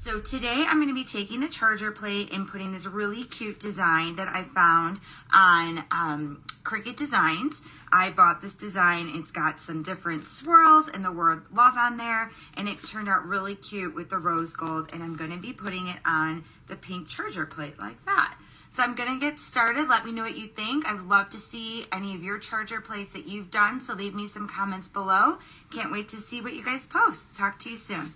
So today I'm going to be taking the charger plate and putting this really cute design that I found on Cricut Designs. I bought this design. It's got some different swirls and the word love on there, and it turned out really cute with the rose gold, and I'm going to be putting it on the pink charger plate like that. So I'm going to get started. Let me know what you think. I would love to see any of your charger plates that you've done, so leave me some comments below. Can't wait to see what you guys post. Talk to you soon.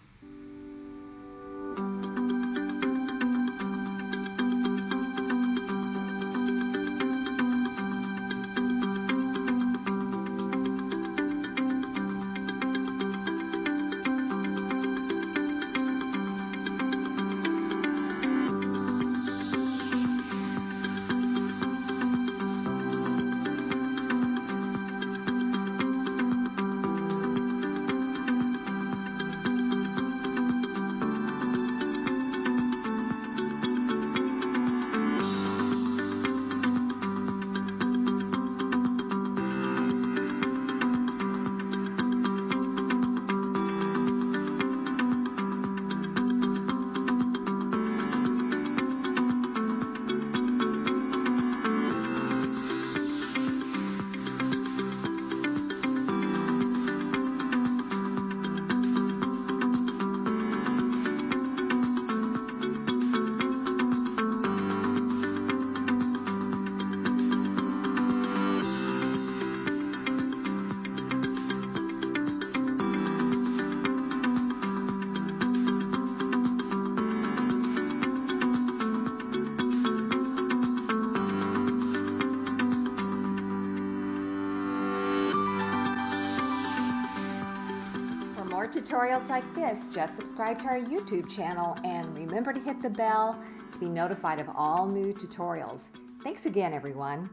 For more tutorials like this, just subscribe to our YouTube channel and remember to hit the bell to be notified of all new tutorials. Thanks again, everyone.